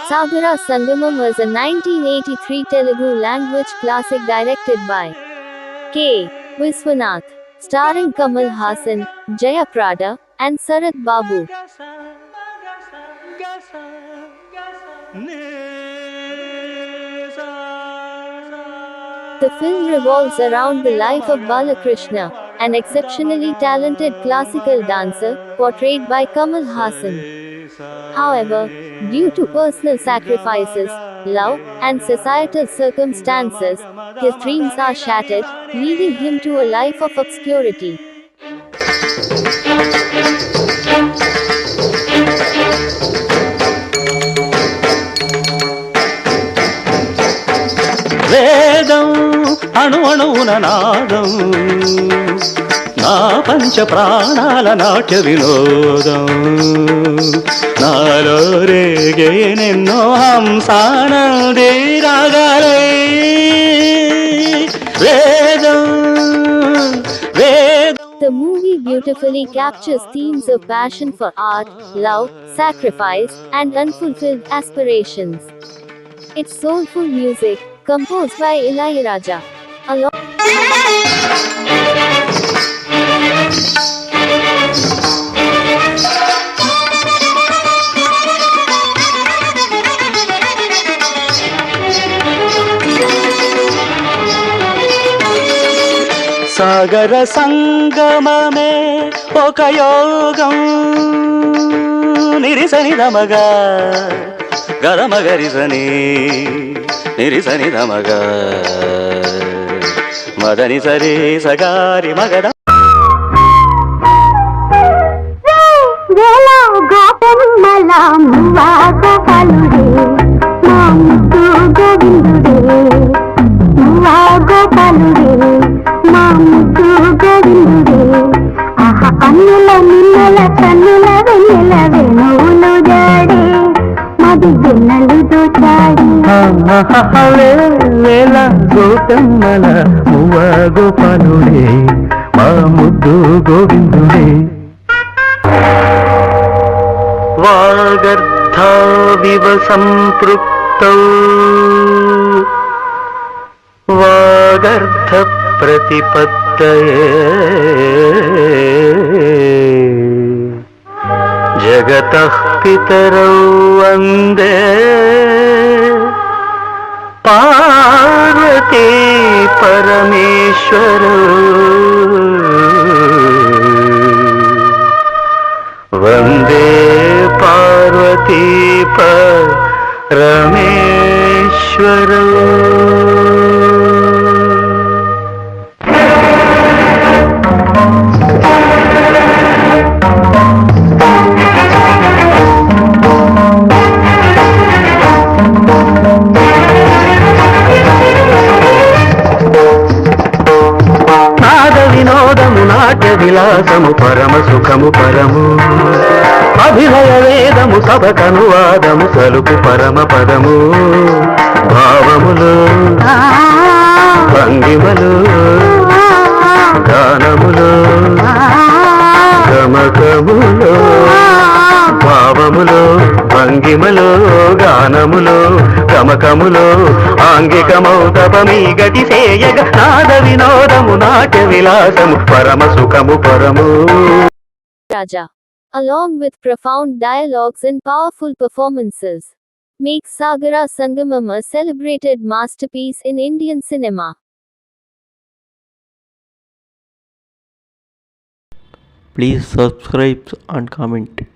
Sagara Sangamam was a 1983 Telugu language classic directed by K. Viswanath, starring Kamal Haasan, Jaya Prada, and Sarath Babu. The film revolves around the life of Balakrishna, an exceptionally talented classical dancer, portrayed by Kamal Haasan. However, due to personal sacrifices, love, and societal circumstances, his dreams are shattered, leading him to a life of obscurity. వేదం అణువణువున నాదం నా పంచ ప్రాణాల నాట్య వినోదం నాలో రేగేనెన్నో హంసానందే రాగాలై వేదం వేదం. The movie beautifully captures themes of passion for art, love, sacrifice, and unfulfilled aspirations. It's soulful music, composed by Ilayaraja. సాగర సంగమమే ఒక యోగం నిరిసని దమగా గరమగరిసని నిరిసని దమగా మదని సరే సగారి మగద అన్నుల నిన్నల కన్నుల వెన్నెల వెనువులు జాడే మది వెన్నెలు దోచాడి వేల గోపమ్మల మువ్వ గోపాలుడే మా ముద్దు గోవిందుడే వాగర్థావివ సంపృక్తౌ వాగర్థ ప్రతిపత్తయే జగతః పితరౌ వందే పార్వతీ పరమేశ్వరౌ వందే పార్వతీ పరమేశ్వరౌ. నాట్య విలాసము పరమ సుఖము పరము అభినయ వేదము సభకనువాదము సలుపు పరమ పదము భావములు భంగిమలు గానములు గమకములు భావములు భంగిమలు గానములు గమకములు ఆంగికమౌతపమీ గతి సేయగ నాద వినోదము నాట్య విలాసము పరమ సుఖము పరము. Raja, along with profound dialogues and powerful performances, makes Sagara Sangamam a celebrated masterpiece in Indian cinema. Please subscribe and comment.